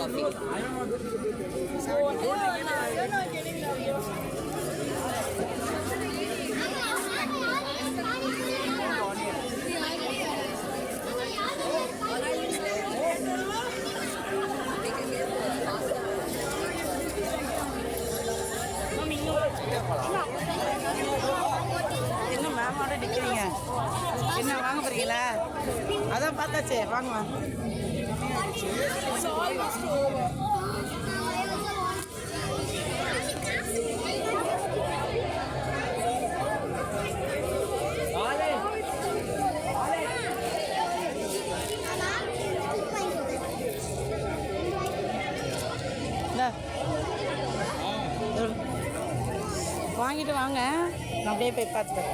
Coffee. என்ன மேமோட நிற்கிறீங்க? என்ன வாங்க போறீங்களா? அதான் பார்த்தாச்சே, வாங்க வாங்க. வாங்கிட்டு வாங்க, நான் அப்படியே போய் பார்த்துட்டேன்.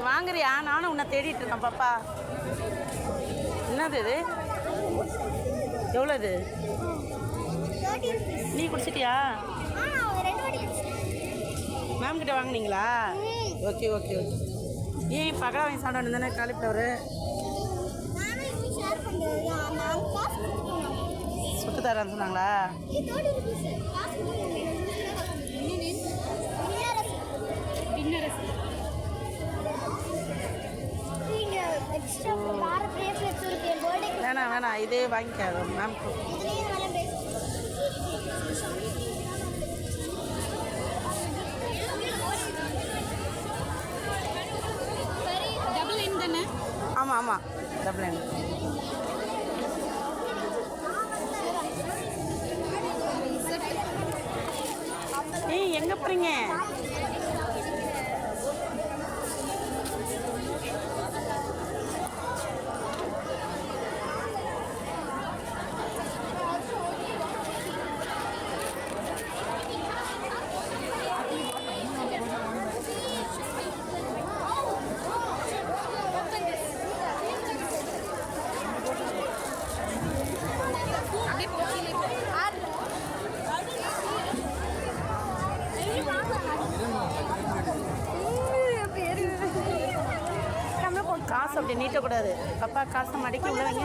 வாங்குறியா? நானும் உன்னை தேடிட்டு இருக்கேன் பாப்பா. என்னது இது? எவ்வளோ இது? நீ குடிச்சிட்டியா? மேம் கிட்ட வாங்கினீங்களா? Okay okay okay. நீ பகடா வாங்கி சாப்பிட தானே காலிஃப்ளவரு சுட்டு தரேன்னு சொன்னாங்களா? வேணாம் வேணாம், இதே வாங்கிக்காது மேம். ஆமாம் ஆமாம், டபுள் என். ஏய், எங்கே போகிறீங்க? காசு அப்படி நீட்டக்கூடாது பாப்பா. காசை மடிக்க உள்ளவங்க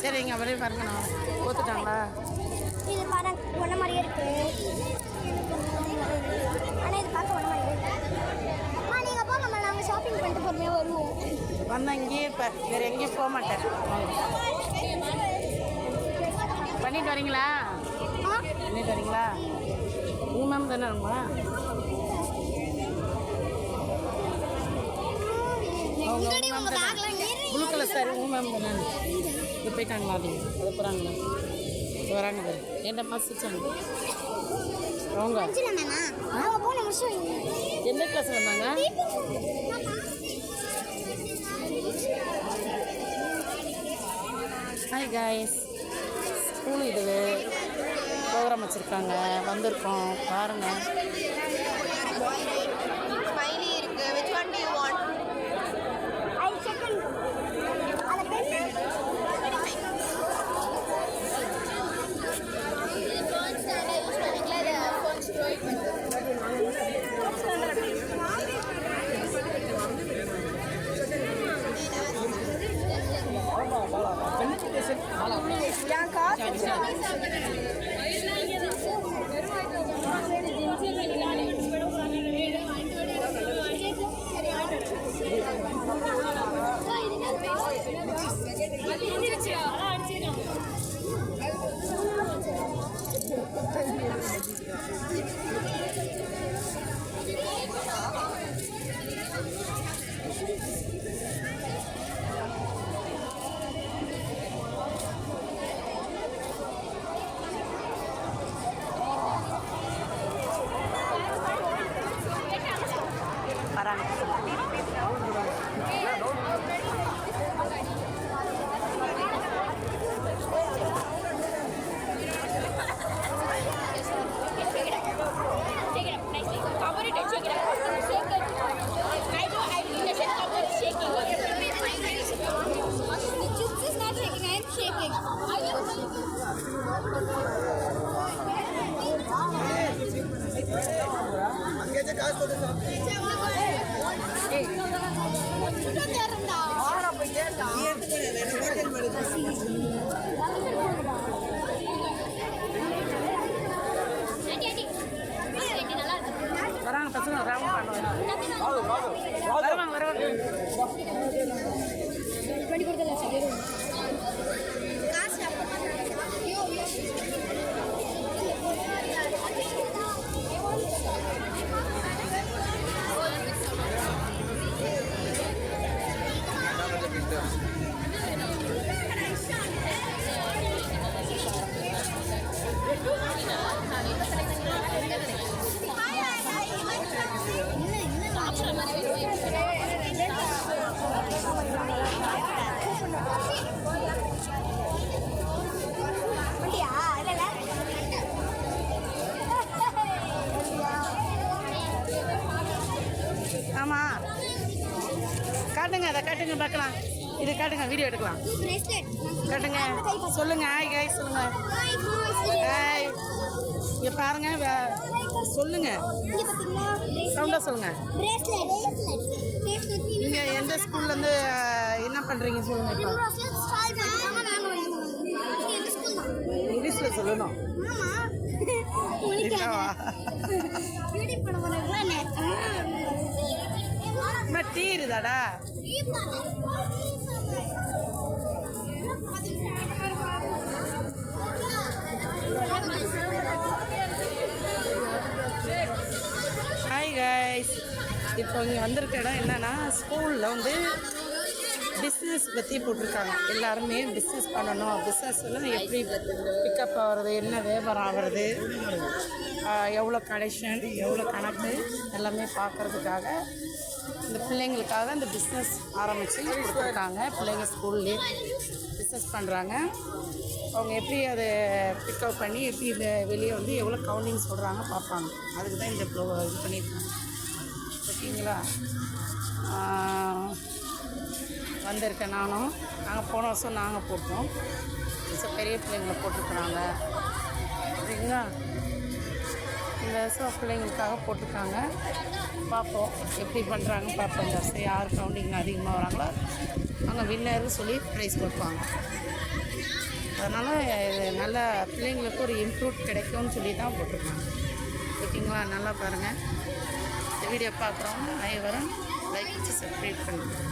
சரிங்க. அப்படியே பாருங்க, போத்துட்டாங்களா? இது பாருங்க, ஒன்றை மாதிரியே இருக்கு. ஆனால் இது பார்க்க ஒன்றை மாதிரியே இருக்கு. நீங்கள் போங்க, நாங்கள் ஷாப்பிங் பண்ணிட்டு பொறுமையாக வருவோம். வந்தால் இங்கேயே இருப்பேன், வேறு எங்கேயும் போக மாட்டேன். பண்ணிட்டு வரீங்களா? பண்ணிட்டு வரீங்களா? உங்கள் மேம் தானே இருக்குமா? ப்ளூ கலர் சாரி உங்கள் மேம் தானே? இது போயிட்டாங்களா? அது போகிறாங்களா? வராங்க பாரு. என்கிட்ட மாசிச்சாங்க. அவங்க அஞ்சில் மேமா அவங்க போன வருஷம் எந்த கிளாஸ் வந்தாங்க? ஹாய் காய்ஸ், ஸ்கூல் இது ப்ரோக்ராம் வச்சுருக்காங்க, வந்திருக்கோம் பாருங்கள். ஸ்மைலி இருக்கு. which one do you want? I second அத பெண்ணு வராங்க பசங்க ரவுண்ட் பண்ணுவாங்க. வருவாங்க. ஆமாம், காட்டுங்க, அதை காட்டுங்க பார்க்கலாம். இது காட்டுங்க, வீடியோ எடுக்கலாம். காட்டுங்க, சொல்லுங்க. ஹாய் காய் சொல்லுங்க. ஹாய், இங்கே பாருங்க, சொல்லுங்க, சவுண்டாக சொல்லுங்க. நீங்கள் எந்த ஸ்கூல்லேருந்து என்ன பண்ணுறீங்க சொல்லுங்க. இப்போ இங்கிலீஷில் சொல்லணும். டீ இருதாடா? ஹாய் கைஸ், இப்போ இங்கே வந்திருக்க இடம் என்னன்னா, ஸ்கூலில் வந்து பிஸ்னஸ் பற்றி போட்டிருக்காங்க. எல்லாருமே பிஸ்னஸ் பண்ணணும், பிஸ்னஸ்லாம் எப்படி பிக்கப் ஆகிறது, என்ன வியாபாரம் ஆகிறது, எவ்வளோ கலெக்ஷன், எவ்வளோ கணக்கு எல்லாமே பார்க்குறதுக்காக இந்த பிள்ளைங்களுக்காக இந்த பிஸ்னஸ் ஆரம்பித்து கொடுத்துருக்காங்க. பிள்ளைங்க ஸ்கூல்லேயே பிஸ்னஸ் பண்ணுறாங்க. அவங்க எப்படி அதை பிக்கப் பண்ணி எப்படி இந்த வெளியே வந்து எவ்வளோ கவுண்டிங் சொல்கிறாங்க பார்ப்பாங்க. அதுக்கு தான் இந்த இது பண்ணியிருக்காங்க. ஓகேங்களா? வந்திருக்கேன் நானும். நாங்கள் போன வருஷம் நாங்கள் போட்டோம். பெரிய பிள்ளைங்களை போட்டிருக்குறாங்க. சரிங்களா? இந்த வருஷம் பிள்ளைங்களுக்காக போட்டிருக்காங்க. பார்ப்போம் எப்படி பண்ணுறாங்க பார்ப்போம். இந்த வருஷம் யார் கவுண்டிங் அதிகமாக வராங்களோ அவங்க வின்னர்னு சொல்லி ப்ரைஸ் கொடுப்பாங்க. அதனால் இது நல்லா பிள்ளைங்களுக்கு ஒரு இம்ப்ரூவ் கிடைக்கும்னு சொல்லி தான் போட்டிருக்காங்க. ஓகேங்களா? நல்லா பாருங்கள். இந்த வீடியோ பார்க்குறவங்க அனைவரும் லைக் வச்சு சப்ஸ்கிரைப் பண்ணுங்கள்.